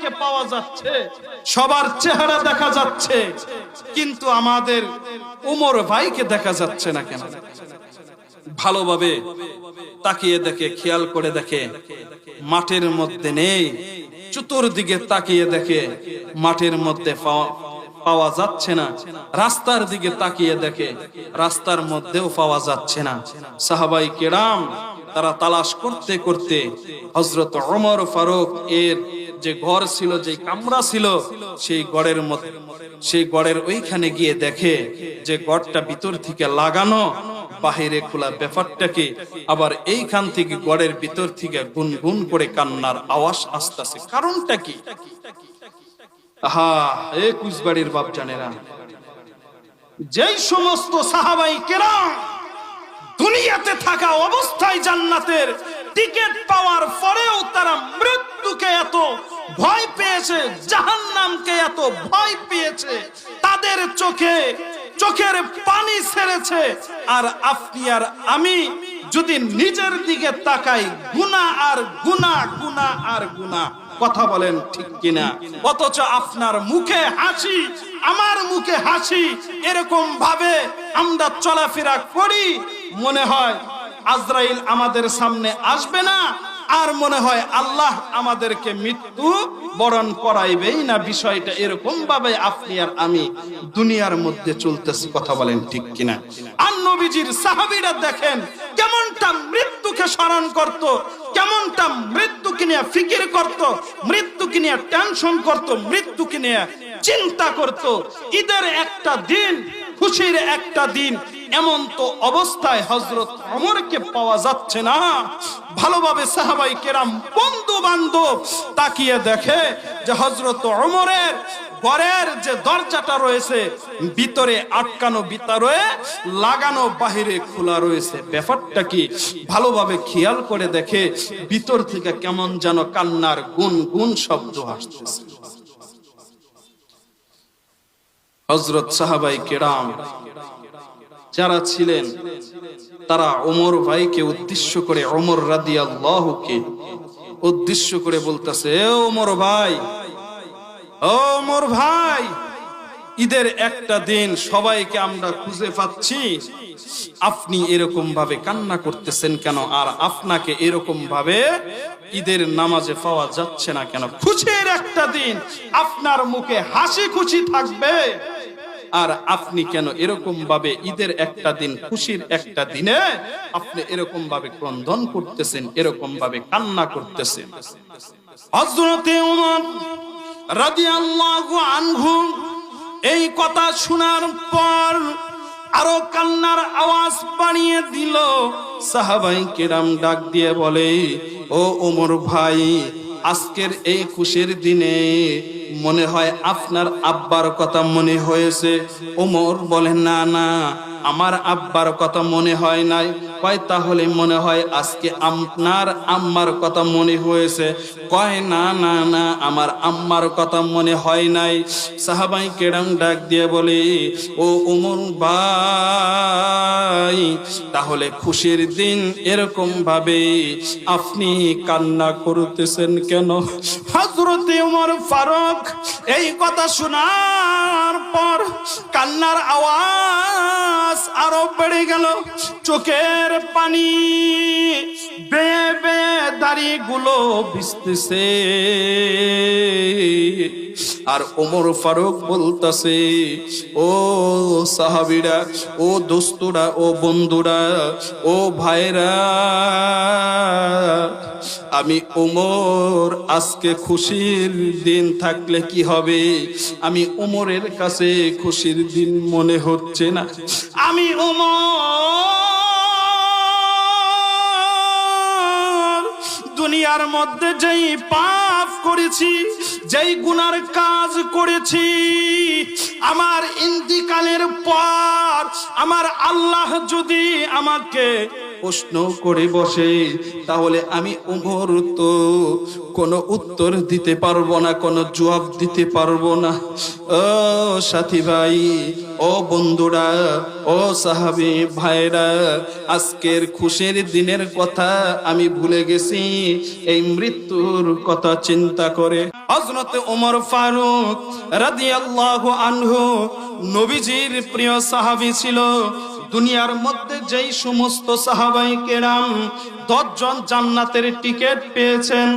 সবাইকে পাওয়া যাচ্ছে, সবার চেহারা দেখা যাচ্ছে, কিন্তু আমাদের ওমর ভাইকে দেখা যাচ্ছে না কেন? ভালোভাবে তাকিয়ে দেখে, খেয়াল করে দেখে, মাঠের মধ্যে নেই। চতুর্দিকে তাকিয়ে দেখে মাঠের মধ্যে পাওয়া যাচ্ছে না। রাস্তার দিকে তাকিয়ে দেখে রাস্তার মধ্যেও পাওয়া যাচ্ছে না। সাহাবাই কেরাম তারা তালাশ করতে করতে হযরত ওমর ফারুক এর যে ঘর ছিল, যে কামরা ছিল, সেই গড়ের ওইখানে গিয়ে দেখে যে গড়টা ভিতর থেকে লাগানো, বাহিরে খোলা। ব্যাপারটা কি? আবার এইখান থেকে গড়ের ভিতর থেকে গুনগুন করে কান্নার আওয়াজ আসতেছে। কারণটা কি? কুচবাড়ির বাপ জানেরা, যেই সমস্ত সাহাবাই কেরাম দুনিয়াতে থাকা অবস্থায় জান্নাতের টিকিট পাওয়ার পরেও তারা মৃত্যুকে এত ভয় পেয়েছে, জাহান্নামকে এত ভয় পেয়েছে, তাদের চোখের পানি ছেড়েছে। আর আপনি আর আমি যদি নিজের দিকে তাকাই, গুনাহ আর গুনাহ, গুনাহ আর গুনাহ। কথা বলেন ঠিক কিনা? অথচ আপনার মুখে হাসি, আমার মুখে হাসি, এরকম ভাবে আমরা চলাফেরা করি, মনে হয় আজরাইল আমাদের সামনে আসবে না, আর মনে হয় আল্লাহ আমাদেরকে মৃত্যু বরণ করাইবেই না। বিষয়টা এরকম ভাবে আপনি আর আমি দুনিয়ার মধ্যে চলতেছি। কথা বলেন ঠিক কিনা? আর নবীজির সাহাবীরা দেখেন কেমনটা মৃত্যুকে স্মরণ করত, কেমনটা মৃত্যুকে নিয়ে ফিকির করত, মৃত্যুকে নিয়ে টেনশন করত, মৃত্যুকে নিয়ে চিন্তা করত। ঈদের একটা দিন, খুশির একটা দিন, এমন তো অবস্থায় হযরত ওমরকে পাওয়া যাচ্ছে না। ভালোভাবে সাহাবাই কেরাম, বন্ধু বান্ধব তাকিয়ে দেখে যে হযরত ওমরের ঘরের যে দরজাটা রয়েছে, ভিতরে আটকানো, ভিতরে লাগানো, বাহিরে খোলা রয়েছে। ব্যাপারটা কি? ভালোভাবে খেয়াল করে দেখে ভিতর থেকে কেমন যেন কান্নার গুনগুন শব্দ আসতেছে। হযরত সাহাবাই কেরাম যারা ছিলেন, তারা ওমর ভাইকে উদ্দেশ্য করে, ওমর রাদিয়াল্লাহুকে উদ্দেশ্য করে বলতেছে, ওমর ভাই, ওমর ভাই, ঈদের একটা দিন সবাইকে আমরা খুঁজে পাচ্ছি, আপনি এরকম ভাবে কান্না করতেছেন কেন? আর আপনাকে এরকম ভাবে ঈদের নামাজে পাওয়া যাচ্ছে না কেন? খুশির একটা দিন, আপনার মুখে হাসি খুশি থাকবে, আর আপনি কেন এরকম ভাবে ঈদের একটা দিন, খুশির একটা দিনে আপনি এরকম ভাবে ক্রন্দন করতেছেন, এরকম ভাবে কান্না করতেছেন? হযরতে ওমর রাদিয়াল্লাহু আনহু এই কথা শোনার পর আরো কান্নার আওয়াজ বাড়িয়ে দিল। সাহাবাই কেরাম ডাক দিয়ে বলে, ও ওমর ভাই, আজকের এই খুশির দিনে মনে হয় আপনার আব্বার কথা মনে হয়েছে। ওমর বলে, না না, আমার আব্বার কথা মনে হয় নাই। কয়, তাহলে মনে হয় আজকে আপনার আম্মার কথা মনে হয়েছে। কয়, না না না, আমার আম্মার কথা মনে হয় নাই। সাহাবাই কেরাম ডাক দিয়ে বলে, ও ওমর ভাই, তাহলে খুশির দিন এরকম ভাবে আপনি কান্না করতেছেন কেন? হযরতে ওমর ফারুক এই কথা শোনার পর কান্নার আওয়াজ আরো বেড়ে গেল, চোখের পানি বেয়ে বেয়ে দাড়িগুলো ভিজতেছে। আর ওমর ফারুক বলতেছে, ও সাহাবীরা, ও দোস্তরা, ও বন্ধুরা, ও ভাইরা, আমি ওমর আজকে খুশির দিন থাকলে কি হবে? আমি ওমরের কাছে খুশির দিন মনে হচ্ছে না। আমি ওমর দুনিয়ার মধ্যে যেই পাপ করেছি, যেই গুনার কাজ করেছি, আমার ইন্তিকালের পর আমার আল্লাহ যদি আমাকে প্রশ্ন করে বসে, তাহলে আমি ওমর তো কোনো উত্তর দিতে পারবো না, কোনো জবাব দিতে পারবো না। ও সাথী ভাই, ও বন্ধুরা, ও সাহাবী ভাইরা, আজকের খুশির দিনের কথা আমি ভুলে গেছি এই মৃত্যুর কথা চিন্তা করে। হযরতে ওমর ফারুক রাদিয়াল্লাহু আনহু নবীজির প্রিয় সাহাবী ছিল। দুনিয়ার মধ্যে যেই সমস্ত সাহাবায়ে কেরাম 10 জন জান্নাতের টিকিট পেয়েছেন,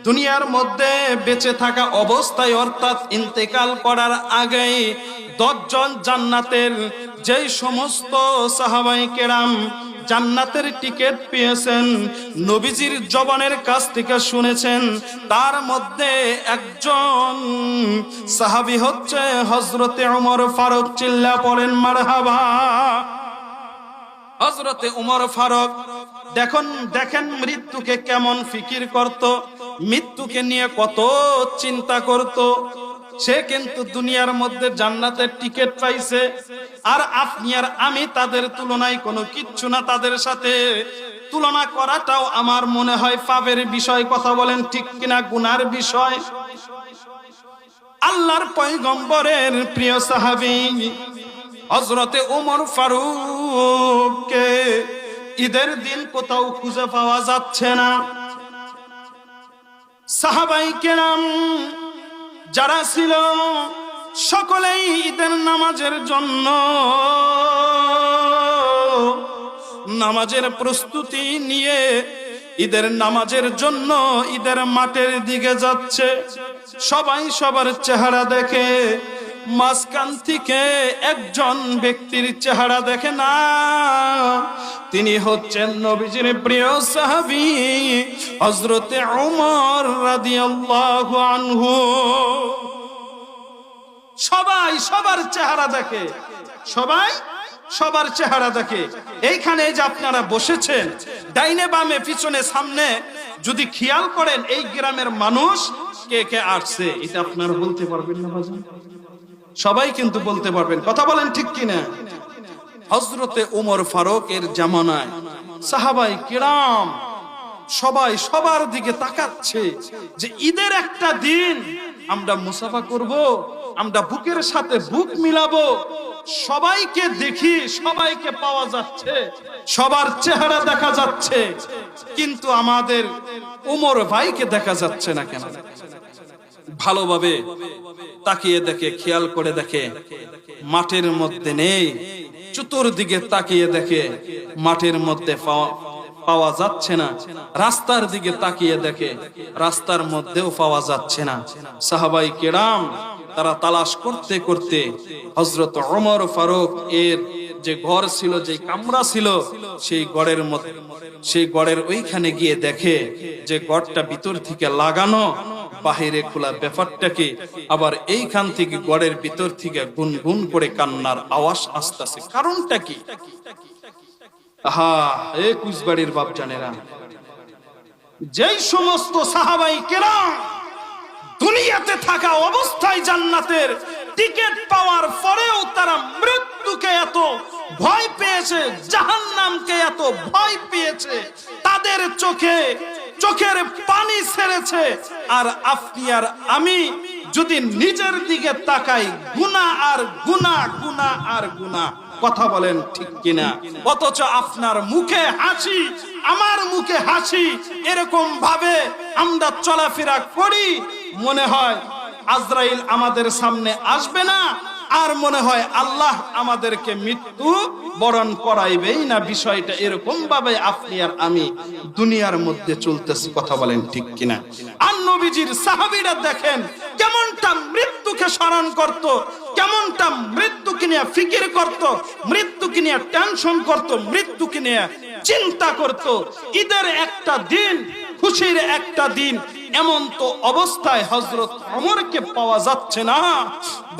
দুনিয়ার মধ্যে বেঁচে থাকা অবস্থায় অর্থাৎ ইন্তেকাল করার আগেই 10 জন জান্নাতের যেই সমস্ত সাহাবায়ে কেরাম জান্নাতের টিকিট পেয়েছেন, নবীজির জবানের কাছ থেকে শুনেছেন, তার মধ্যে একজন সাহাবী হচ্ছে হযরতে ওমর ফারুক। চিল্লা পড়েন মারহাবা। হযরতে ওমর ফারুক দেখেন মৃত্যুকে কেমন ফিকির করত, মৃত্যুকে নিয়ে কত চিন্তা করত। সে কিন্তু দুনিয়ার মধ্যে জান্নাতের টিকিট পাইছে, আর আপনি আর আমি তাদের তুলনায় কোনো কিচ্ছু না। তাদের সাথে তুলনা করাটাও আমার মনে হয় পাপের বিষয়। কথা বলেন ঠিক কিনা? গুনার বিষয়। আল্লাহর পয়গম্বরের প্রিয় সাহাবী হযরতে ওমর ফারুককে ঈদের দিন কোথাও খুঁজে পাওয়া যাচ্ছে না। সাহাবায়ে কেরাম যারা ছিল সকলেই ঈদের নামাজের জন্য নামাজের প্রস্তুতি নিয়ে ঈদের নামাজের জন্য ঈদের মাঠের দিকে যাচ্ছে। সবাই সবার চেহারা দেখে, মাঝখান থেকে একজন ব্যক্তির চেহারা দেখে না। তিনি হচ্ছেন নবীজির প্রিয় সাহাবী হযরতে ওমর রাদিয়াল্লাহু আনহু। সবাই সবার চেহারা দেখে, সবাই সবার চেহারা দেখে। এইখানে যে আপনারা বসেছেন, ডাইনে বামে পিছনে সামনে যদি খেয়াল করেন এই গ্রামের মানুষ কে কে আসছে, এটা আপনারা বলতে পারবেন না বাজান? সবাই কিন্তু বলতে পারবেন। কথা বলেন ঠিক কিনা? হযরতে ওমর ফারুকের জামানায় সাহাবায়ে কিরাম সবাই সবার দিকে তাকাচ্ছে যে ঈদের একটা দিন আমরা মুসাফা করব, আমরা বুকের সাথে বুক মিলাবো। সবাইকে দেখি, সবাইকে পাওয়া যাচ্ছে, সবার চেহারা দেখা যাচ্ছে, কিন্তু আমাদের ওমর ভাইকে দেখা যাচ্ছে না কেন? ভালোভাবে তাকিয়ে দেখে, খেয়াল করে দেখে, মাঠের মধ্যে নেই। চতুর্দিকে তাকিয়ে দেখে মাঠের মধ্যে পাওয়া যাচ্ছে না। রাস্তার দিকে তাকিয়ে দেখে রাস্তার মধ্যেও পাওয়া যাচ্ছে না। সাহাবায়ে কেরাম তারা তালাশ করতে করতে হযরত ওমর ফারুক এর যে ঘর ছিল, যে কামরা ছিল, সেই গড়ের ওইখানে গিয়ে দেখে যে গড়টা ভিতর থেকে লাগানো, বাহিরে খোলা। ব্যাপারটা কি? আবার এইখান থেকে গড়ের ভিতর থেকে গুনগুন করে কান্নার আওয়াজ আসতেছে। কারণটা কি? এই কুচবাড়ির বাপ জানেরা, যেই সমস্ত সাহাবায়ে কেরাম দুনিয়াতে থাকা অবস্থায় জান্নাতের টিকিট পাওয়ার পরেও তারা মৃত্যুকে এত ভয় পেয়েছে, জাহান্নামকে এত ভয় পেয়েছে, তাদের চোখের পানি ছেড়েছে। আর আপনি আর আমি যদি নিজের দিকে তাকাই, গুনাহ আর গুনাহ, গুনাহ আর গুনাহ। কথা বলেন ঠিক কিনা? অথচ আপনার মুখে হাসি, আমার মুখে হাসি, এরকম ভাবে আমরা চলাফেরা করি, মনে হয় আজরাইল আমাদের সামনে আসবে না, আর মনে হয় আল্লাহ আমাদেরকে মৃত্যু বরণ করাইবেই না। বিষয়টা এরকম ভাবে আপনি আর আমি দুনিয়ার মধ্যে চলতেছি। কথা বলেন ঠিক কিনা? আর নবীজির সাহাবীরা দেখেন কেমনটা মৃত্যুকে স্মরণ করত, কেমনটা মৃত্যুকে নিয়ে ফিকির করত, মৃত্যুকে নিয়ে টেনশন করত, মৃত্যুকে নিয়ে চিন্তা করত। ঈদের একটা দিন, খুশির একটা দিন, এমন তো অবস্থায় হযরত ওমরকে পাওয়া যাচ্ছে না।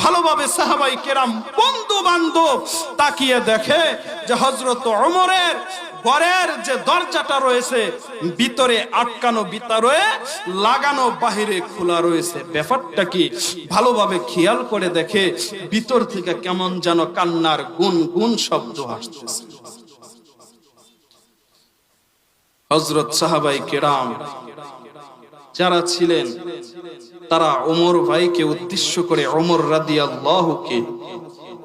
ভালোভাবে সাহাবায়ে কেরাম বন্ধু বান্ধব তাকিয়ে দেখে যে হযরত ওমরের ঘরের যে দরজাটা রয়েছে ভিতরে আটকানো, ভিতরে লাগানো, বাহিরে খোলা রয়েছে। ব্যাপারটা কি? ভালোভাবে খেয়াল করে দেখে ভিতর থেকে কেমন যেন কান্নার গুনগুন শব্দ আসতেছে। হযরত সাহাবায়ে কেরাম যারা ছিলেন তারা ওমর ভাইকে উদ্দেশ্য করে, ওমর রাদিয়াল্লাহুকে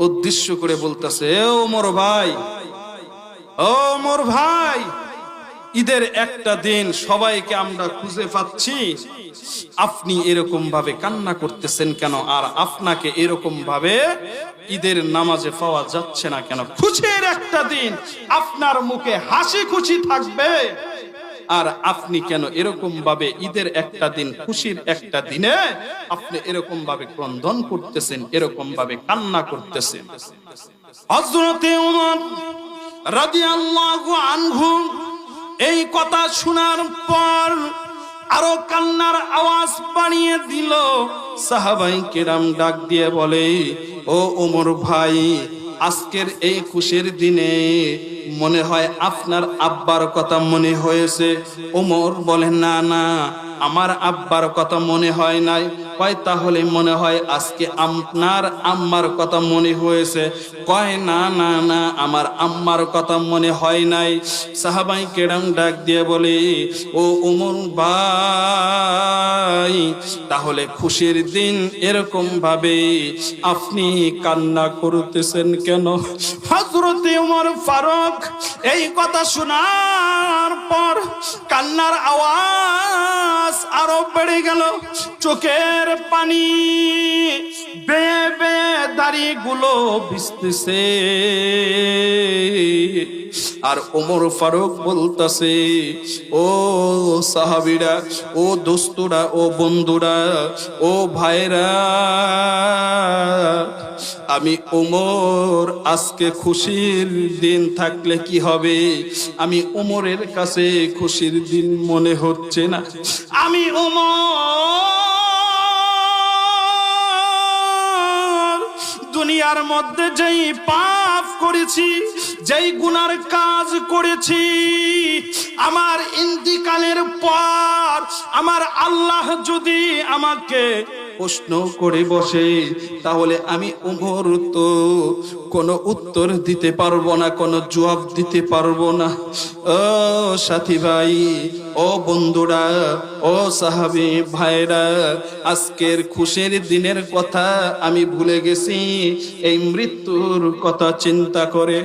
উদ্দেশ্য করে বলতেছে, এ ওমর ভাই, ও ওমর ভাই, ঈদের একটা দিন সবাইকে আমরা খুঁজে পাচ্ছি, আপনি এরকম ভাবে কান্না করতেছেন কেন? আর আপনাকে এরকম ভাবে ঈদের নামাজে পাওয়া যাচ্ছে না কেন? খুশির একটা দিন আপনার মুখে হাসি খুশি থাকবে, আর আপনি কেন এরকম ভাবে ঈদের একটা দিন, খুশির একটা দিনে আপনি এরকম ভাবে ক্রন্দন করতেছেন, এরকম ভাবে কান্না করতেছেন? হযরতে ওমর রাদিয়াল্লাহু আনহু এই কথা শোনার পর আরো কান্নার আওয়াজ বাড়িয়ে দিল। সাহাবায়ে কেরাম ডাক দিয়ে বলে, ও ওমর ভাই, আজকের এই খুশির দিনে মনে হয় আপনার আব্বার কথা মনে হয়েছে। ওমর বলে, না না, আমার আব্বার কথা মনে হয় নাই। কয়, তাহলে মনে হয় আজকে আপনার আম্মার কথা মনে হয়েছে। কয়, না না না, আমার আম্মার কথা মনে হয় নাই। সাহাবায়ে কেরাম ডাক দিয়ে বলে, ও ওমর ভাই, তাহলে খুশির দিন এরকম ভাবে আপনি কান্না করতেছেন কেন? হযরতে ওমর ফারুক এই কথা শোনার পর কান্নার আওয়াজ আরো বেড়ে গেল, চোখের পানি বেয়ে বেয়ে দাড়িগুলো ভিজতেছে। আর ওমর ফারুক বলতাছে, ও সাহাবীরা, ও দোস্তরা, ও বন্ধুরা, ও ভাইরা, আমি ওমর আজকে খুশির দিন থাকলে কি হবে? আমি ওমরের কাছে খুশির দিন মনে হচ্ছে না। আমি ওমর দুনিয়ার মধ্যে যেই পাপ করেছি, যেই গুনার কাজ করেছি, আমার ইন্তিকালের পর আমার আল্লাহ যদি আমাকে প্রশ্ন করে বসে, তাহলে আমি ওমর তো কোনো উত্তর দিতে পারবো না, কোনো জবাব দিতে পারবো না। ও সাথী ভাই, ও বন্ধুরা, ও সাহাবী ভাইরা, আজকের খুশির দিনের কথা আমি ভুলে গেছি এই মৃত্যুর কথা চিন্তা করে।